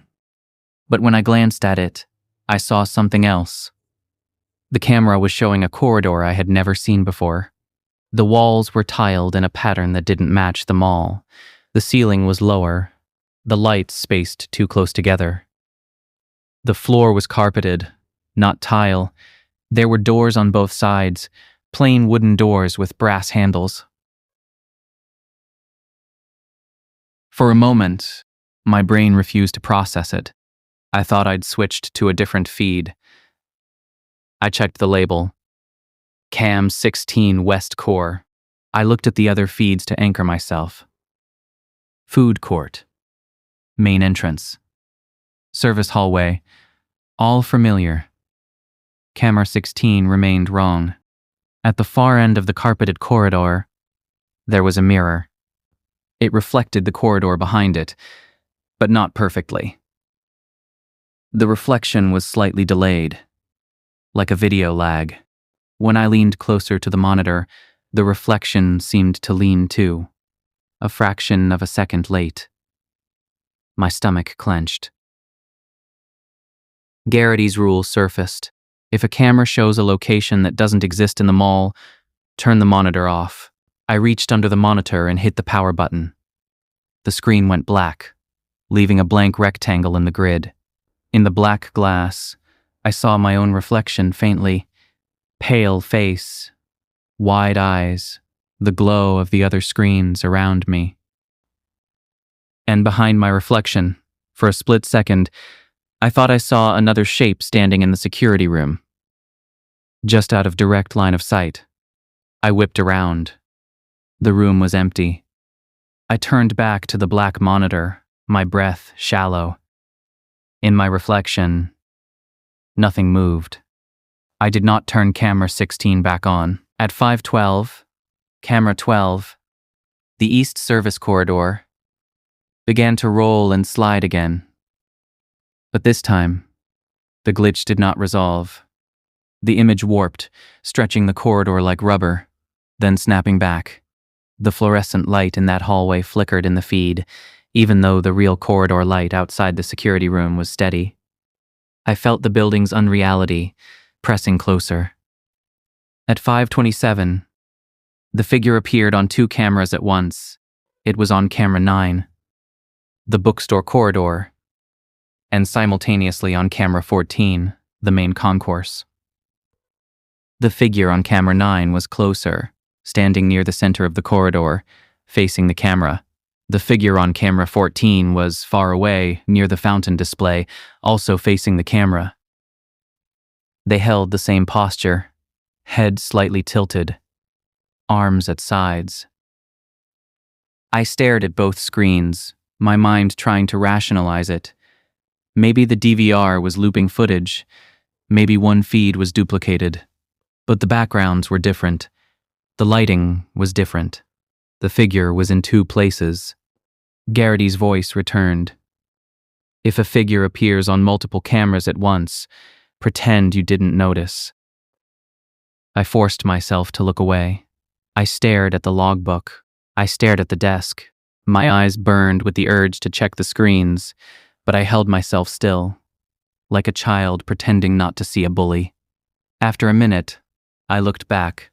But when I glanced at it, I saw something else. The camera was showing a corridor I had never seen before. The walls were tiled in a pattern that didn't match the mall. The ceiling was lower, the lights spaced too close together. The floor was carpeted, not tile. There were doors on both sides, plain wooden doors with brass handles. For a moment, my brain refused to process it. I thought I'd switched to a different feed. I checked the label. Cam 16 West Core. I looked at the other feeds to anchor myself. Food court. Main entrance. Service hallway. All familiar. Camera 16 remained wrong. At the far end of the carpeted corridor, there was a mirror. It reflected the corridor behind it, but not perfectly. The reflection was slightly delayed, like a video lag. When I leaned closer to the monitor, the reflection seemed to lean too, a fraction of a second late. My stomach clenched. Garrity's rule surfaced. If a camera shows a location that doesn't exist in the mall, turn the monitor off. I reached under the monitor and hit the power button. The screen went black, leaving a blank rectangle in the grid. In the black glass, I saw my own reflection faintly. Pale face, wide eyes, the glow of the other screens around me. And behind my reflection, for a split second, I thought I saw another shape standing in the security room. Just out of direct line of sight, I whipped around. The room was empty. I turned back to the black monitor, my breath shallow. In my reflection, nothing moved. I did not turn camera 16 back on. At 5:12, camera 12, the east service corridor, began to roll and slide again. But this time, the glitch did not resolve. The image warped, stretching the corridor like rubber, then snapping back. The fluorescent light in that hallway flickered in the feed, even though the real corridor light outside the security room was steady. I felt the building's unreality, pressing closer. At 5:27, the figure appeared on 2 cameras at once. It was on camera 9, the bookstore corridor, and simultaneously on camera 14, the main concourse. The figure on camera 9 was closer, standing near the center of the corridor, facing the camera. The figure on camera 14 was far away, near the fountain display, also facing the camera. They held the same posture, head slightly tilted, arms at sides. I stared at both screens, my mind trying to rationalize it. Maybe the DVR was looping footage, maybe one feed was duplicated. But the backgrounds were different. The lighting was different. The figure was in 2 places. Garrity's voice returned. If a figure appears on multiple cameras at once, pretend you didn't notice. I forced myself to look away. I stared at the logbook. I stared at the desk. My eyes burned with the urge to check the screens, but I held myself still, like a child pretending not to see a bully. After a minute, I looked back.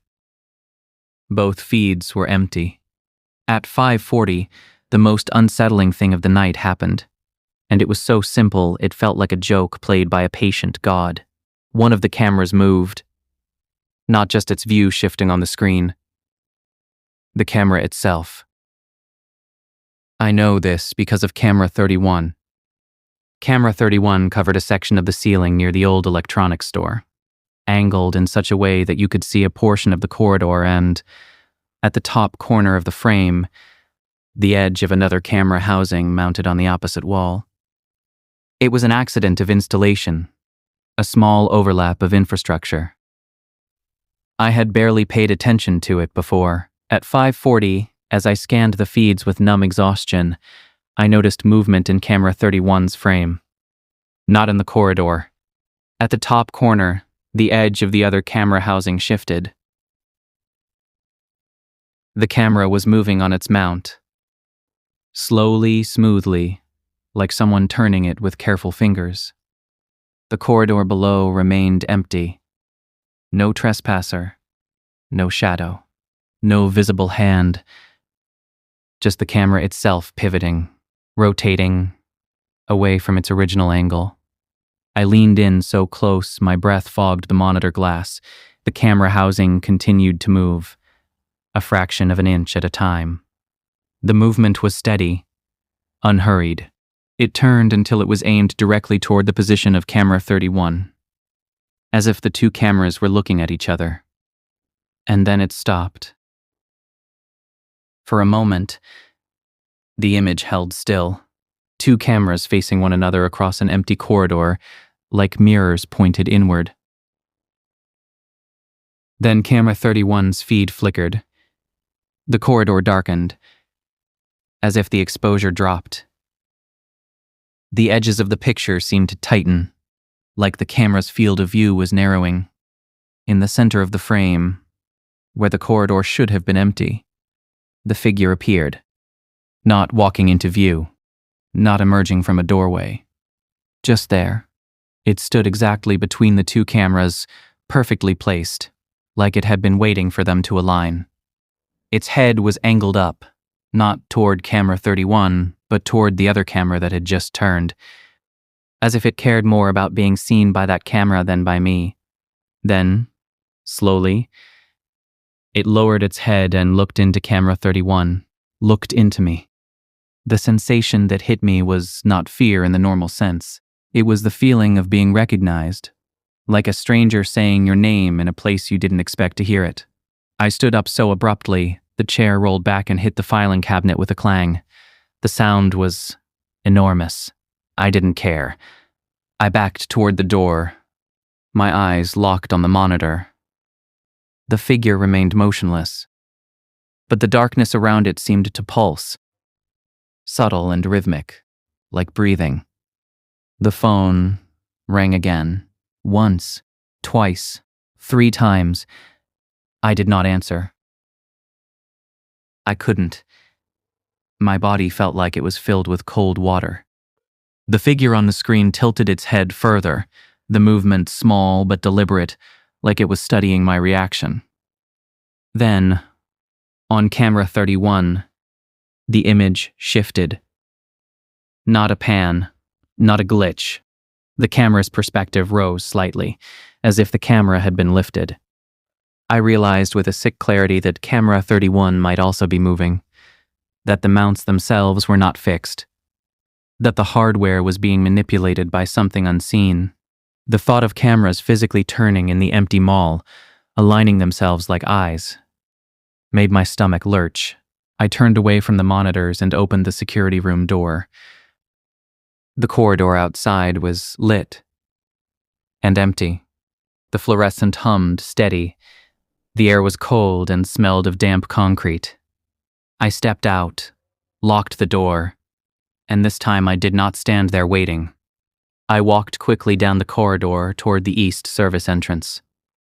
Both feeds were empty. At 5:40, the most unsettling thing of the night happened. And it was so simple it felt like a joke played by a patient god. One of the cameras moved. Not just its view shifting on the screen. The camera itself. I know this because of camera 31. Camera 31 covered a section of the ceiling near the old electronics store, angled in such a way that you could see a portion of the corridor and, at the top corner of the frame, the edge of another camera housing mounted on the opposite wall. It was an accident of installation, a small overlap of infrastructure. I had barely paid attention to it before. At 5:40, as I scanned the feeds with numb exhaustion, I noticed movement in camera 31's frame. Not in the corridor. At the top corner, the edge of the other camera housing shifted. The camera was moving on its mount. Slowly, smoothly, like someone turning it with careful fingers. The corridor below remained empty. No trespasser, no shadow, no visible hand, just the camera itself pivoting, rotating, away from its original angle. I leaned in so close my breath fogged the monitor glass. The camera housing continued to move, a fraction of an inch at a time. The movement was steady, unhurried. It turned until it was aimed directly toward the position of camera 31, as if the 2 cameras were looking at each other. And then it stopped. For a moment, the image held still, 2 cameras facing one another across an empty corridor, like mirrors pointed inward. Then camera 31's feed flickered. The corridor darkened, as if the exposure dropped. The edges of the picture seemed to tighten, like the camera's field of view was narrowing. In the center of the frame, where the corridor should have been empty, the figure appeared, not walking into view, not emerging from a doorway. Just there. It stood exactly between the two cameras, perfectly placed, like it had been waiting for them to align. Its head was angled up, not toward camera 31, but toward the other camera that had just turned, as if it cared more about being seen by that camera than by me. Then, slowly, it lowered its head and looked into camera 31, looked into me. The sensation that hit me was not fear in the normal sense. It was the feeling of being recognized, like a stranger saying your name in a place you didn't expect to hear it. I stood up so abruptly, the chair rolled back and hit the filing cabinet with a clang. The sound was enormous. I didn't care. I backed toward the door, my eyes locked on the monitor. The figure remained motionless, but the darkness around it seemed to pulse, subtle and rhythmic, like breathing. The phone rang again, once, twice, 3 times. I did not answer. I couldn't. My body felt like it was filled with cold water. The figure on the screen tilted its head further, the movement small but deliberate, like it was studying my reaction. Then, on camera 31, the image shifted. Not a pan, not a glitch. The camera's perspective rose slightly, as if the camera had been lifted. I realized with a sick clarity that camera 31 might also be moving, that the mounts themselves were not fixed, that the hardware was being manipulated by something unseen. The thought of cameras physically turning in the empty mall, aligning themselves like eyes, made my stomach lurch. I turned away from the monitors and opened the security room door. The corridor outside was lit and empty. The fluorescent hummed steady. The air was cold and smelled of damp concrete. I stepped out, locked the door, and this time I did not stand there waiting. I walked quickly down the corridor toward the east service entrance.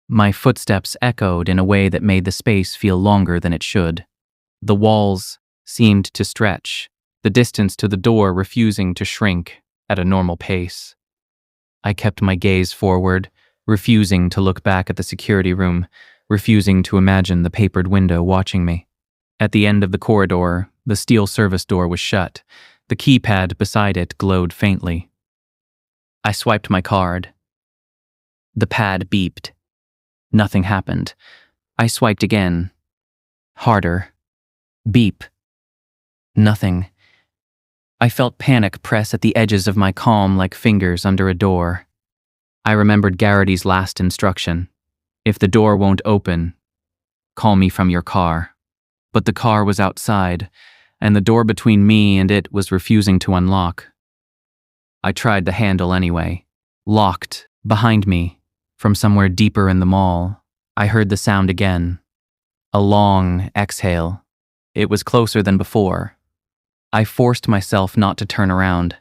My footsteps echoed in a way that made the space feel longer than it should. The walls seemed to stretch, the distance to the door refusing to shrink at a normal pace. I kept my gaze forward, refusing to look back at the security room, refusing to imagine the papered window watching me. At the end of the corridor, the steel service door was shut. The keypad beside it glowed faintly. I swiped my card. The pad beeped. Nothing happened. I swiped again. Harder. Beep. Nothing. I felt panic press at the edges of my calm like fingers under a door. I remembered Garrity's last instruction. If the door won't open, call me from your car. But the car was outside, and the door between me and it was refusing to unlock. I tried the handle anyway. Locked, behind me, from somewhere deeper in the mall. I heard the sound again. A long exhale. It was closer than before. I forced myself not to turn around.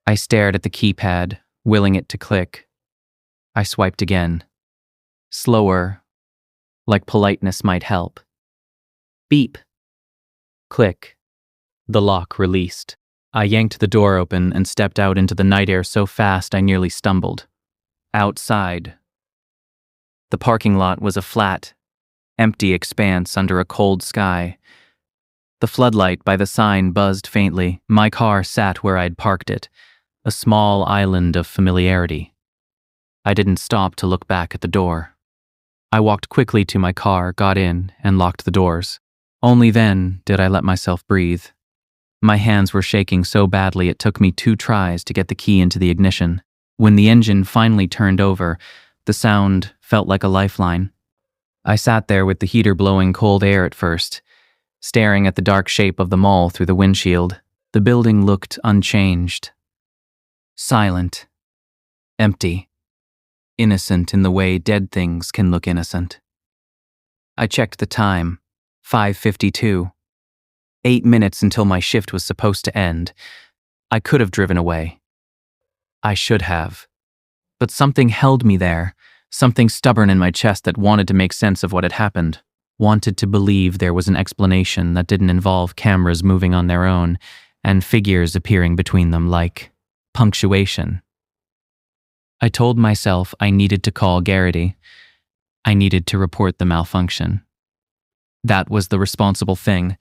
I stared at the keypad, willing it to click. I swiped again. Slower, like politeness might help. Beep. Click. The lock released. I yanked the door open and stepped out into the night air so fast I nearly stumbled. Outside, the parking lot was a flat, empty expanse under a cold sky. The floodlight by the sign buzzed faintly. My car sat where I'd parked it, a small island of familiarity. I didn't stop to look back at the door. I walked quickly to my car, got in, and locked the doors. Only then did I let myself breathe. My hands were shaking so badly it took me 2 tries to get the key into the ignition. When the engine finally turned over, the sound felt like a lifeline. I sat there with the heater blowing cold air at first, staring at the dark shape of the mall through the windshield. The building looked unchanged. Silent. Empty. Innocent in the way dead things can look innocent. I checked the time. 5:52. 8 minutes until my shift was supposed to end. I could have driven away. I should have. But something held me there, something stubborn in my chest that wanted to make sense of what had happened, wanted to believe there was an explanation that didn't involve cameras moving on their own and figures appearing between them like punctuation. I told myself I needed to call Garrity. I needed to report the malfunction. That was the responsible thing.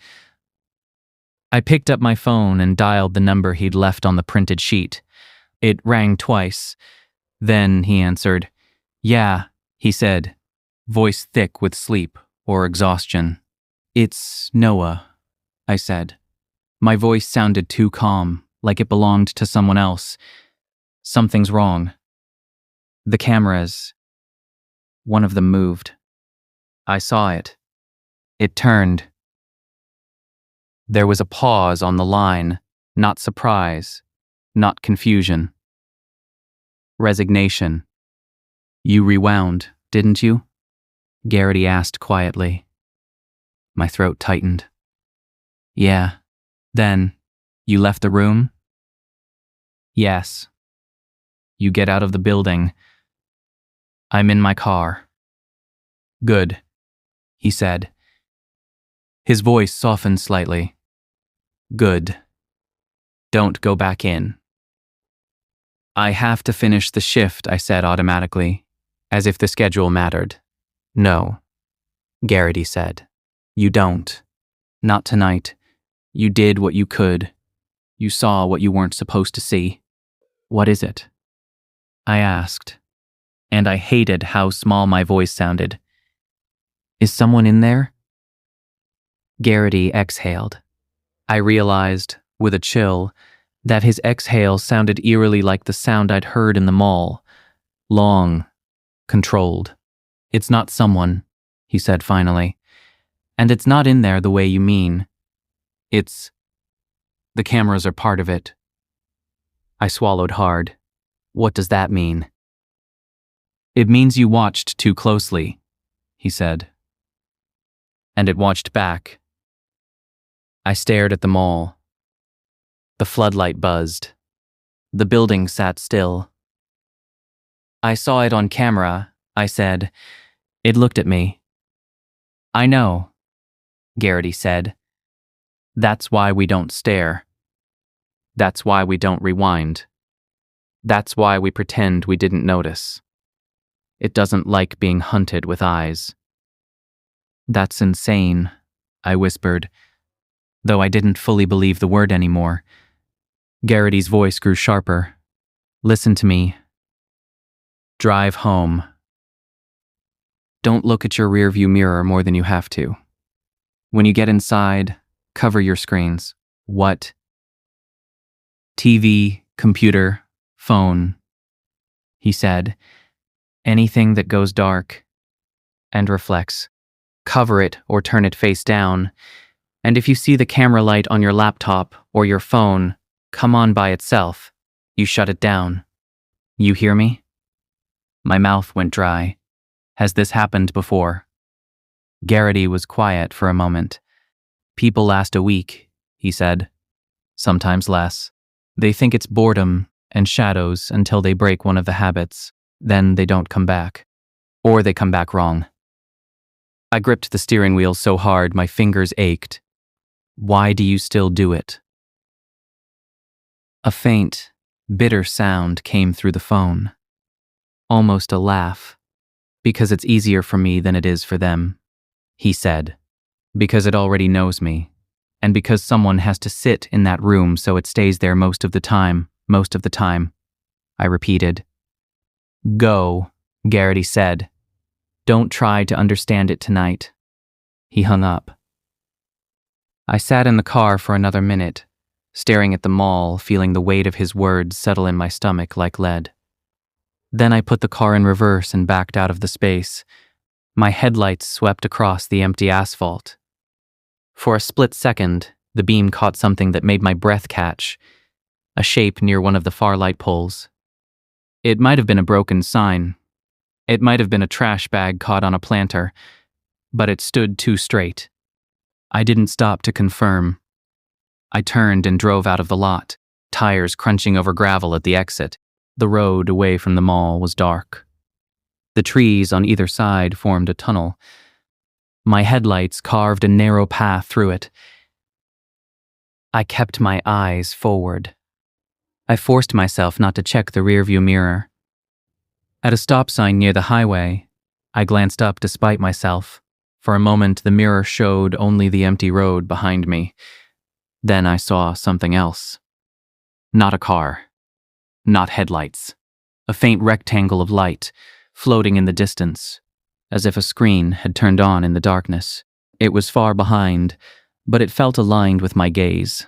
I picked up my phone and dialed the number he'd left on the printed sheet. It rang twice. Then he answered. "Yeah," he said, voice thick with sleep or exhaustion. "It's Noah," I said. My voice sounded too calm, like it belonged to someone else. "Something's wrong." "The cameras." One of them moved. I saw it. It turned. There was a pause on the line, not surprise, not confusion. Resignation. "You rewound, didn't you?" Garrity asked quietly. My throat tightened. "Yeah. Then, you left the room?" "Yes." "You get out of the building." "I'm in my car." "Good," he said. His voice softened slightly. "Good. Don't go back in." "I have to finish the shift," I said automatically, as if the schedule mattered. "No," Garrity said. "You don't. Not tonight. You did what you could. You saw what you weren't supposed to see." "What is it?" I asked, and I hated how small my voice sounded. "Is someone in there?" Garrity exhaled. I realized, with a chill, that his exhale sounded eerily like the sound I'd heard in the mall. Long, controlled. "It's not someone," he said finally. "And it's not in there the way you mean. It's... the cameras are part of it." I swallowed hard. "What does that mean?" "It means you watched too closely," he said. And it watched back. I stared at the mall. The floodlight buzzed. The building sat still. "I saw it on camera," I said. It looked at me. "I know," Garrity said. "That's why we don't stare. That's why we don't rewind. That's why we pretend we didn't notice. It doesn't like being hunted with eyes." "That's insane," I whispered, though I didn't fully believe the word anymore. Garrity's voice grew sharper. "Listen to me. Drive home. Don't look at your rearview mirror more than you have to. When you get inside, cover your screens." "What?" "TV, computer, phone," he said. "Anything that goes dark and reflects. Cover it or turn it face down. And if you see the camera light on your laptop or your phone come on by itself, you shut it down. You hear me?" My mouth went dry. Has this happened before? Garrity was quiet for a moment. "People last a week," he said. "Sometimes less. They think it's boredom and shadows until they break one of the habits. Then they don't come back. Or they come back wrong." I gripped the steering wheel so hard my fingers ached. "Why do you still do it?" A faint, bitter sound came through the phone. Almost a laugh. "Because it's easier for me than it is for them," he said. "Because it already knows me. And because someone has to sit in that room so it stays there most of the time, I repeated. "Go," Garrity said. "Don't try to understand it tonight." He hung up. I sat in the car for another minute, staring at the mall, feeling the weight of his words settle in my stomach like lead. Then I put the car in reverse and backed out of the space. My headlights swept across the empty asphalt. For a split second, the beam caught something that made my breath catch, a shape near one of the far light poles. It might have been a broken sign. It might have been a trash bag caught on a planter, but it stood too straight. I didn't stop to confirm. I turned and drove out of the lot. tires crunching over gravel at the exit. The road away from the mall was dark. The trees on either side formed a tunnel. My headlights carved a narrow path through it. I kept my eyes forward. I forced myself not to check the rearview mirror. At a stop sign near the highway, I glanced up despite myself. For a moment, the mirror showed only the empty road behind me. Then I saw something else. Not a car. Not headlights. A faint rectangle of light, floating in the distance, as if a screen had turned on in the darkness. It was far behind, but it felt aligned with my gaze,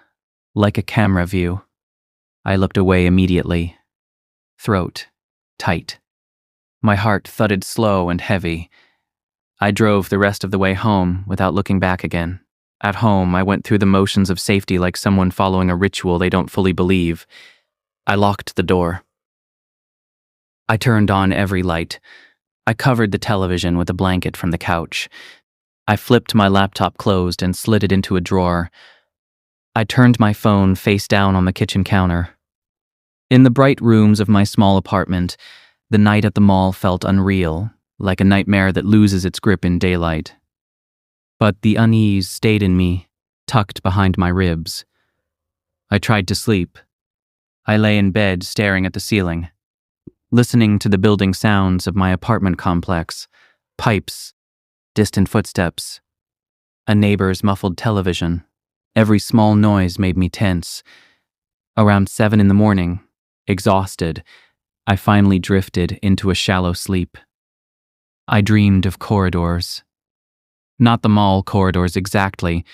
like a camera view. I looked away immediately. Throat tight. My heart thudded slow and heavy. I drove the rest of the way home without looking back again. At home, I went through the motions of safety like someone following a ritual they don't fully believe. I locked the door. I turned on every light. I covered the television with a blanket from the couch. I flipped my laptop closed and slid it into a drawer. I turned my phone face down on the kitchen counter. In the bright rooms of my small apartment, the night at the mall felt unreal, like a nightmare that loses its grip in daylight. But the unease stayed in me, tucked behind my ribs. I tried to sleep. I lay in bed staring at the ceiling, listening to the building sounds of my apartment complex, pipes, distant footsteps, a neighbor's muffled television. Every small noise made me tense. Around 7 a.m, exhausted, I finally drifted into a shallow sleep. I dreamed of corridors. Not the mall corridors exactly,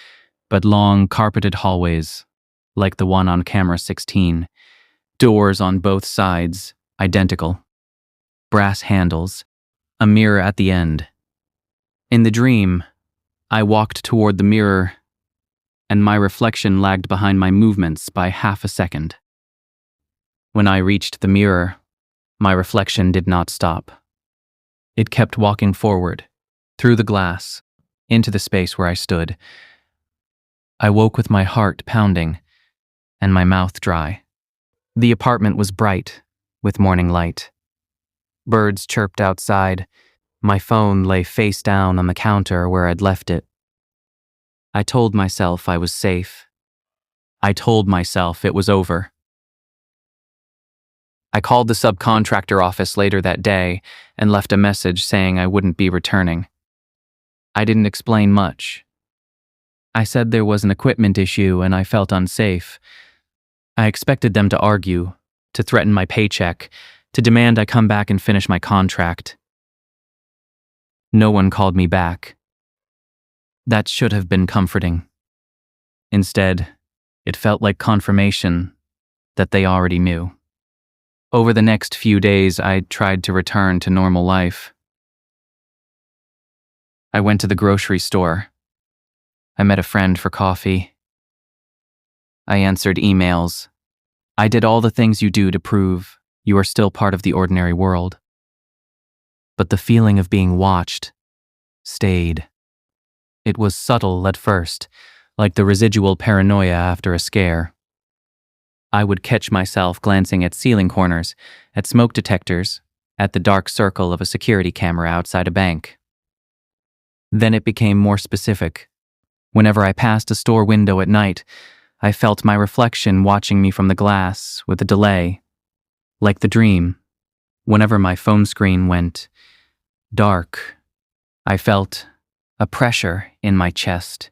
but long carpeted hallways, like the one on camera 16. Doors on both sides, identical. Brass handles, a mirror at the end. In the dream, I walked toward the mirror, and my reflection lagged behind my movements by half a second. When I reached the mirror, my reflection did not stop. It kept walking forward, through the glass, into the space where I stood. I woke with my heart pounding and my mouth dry. The apartment was bright, with morning light. Birds chirped outside. My phone lay face down on the counter where I'd left it. I told myself I was safe. I told myself it was over. I called the subcontractor office later that day and left a message saying I wouldn't be returning. I didn't explain much. I said there was an equipment issue and I felt unsafe. I expected them to argue, to threaten my paycheck, to demand I come back and finish my contract. No one called me back. That should have been comforting. Instead, it felt like confirmation that they already knew. Over the next few days, I tried to return to normal life. I went to the grocery store. I met a friend for coffee. I answered emails. I did all the things you do to prove you are still part of the ordinary world. But the feeling of being watched stayed. It was subtle at first, like the residual paranoia after a scare. I would catch myself glancing at ceiling corners, at smoke detectors, at the dark circle of a security camera outside a bank. Then it became more specific. Whenever I passed a store window at night, I felt my reflection watching me from the glass with a delay. Like the dream, whenever my phone screen went dark, I felt a pressure in my chest,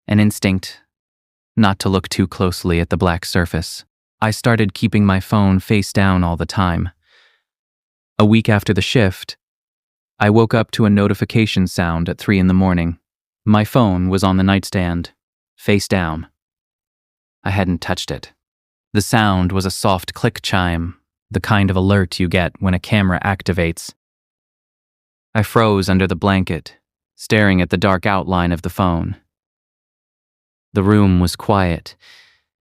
an instinct not to look too closely at the black surface. I started keeping my phone face down all the time. A week after the shift, I woke up to a notification sound at 3 a.m. My phone was on the nightstand, face down. I hadn't touched it. The sound was a soft click chime, the kind of alert you get when a camera activates. I froze under the blanket, staring at the dark outline of the phone. The room was quiet.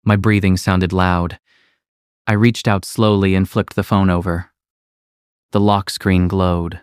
My breathing sounded loud. I reached out slowly and flipped the phone over. The lock screen glowed,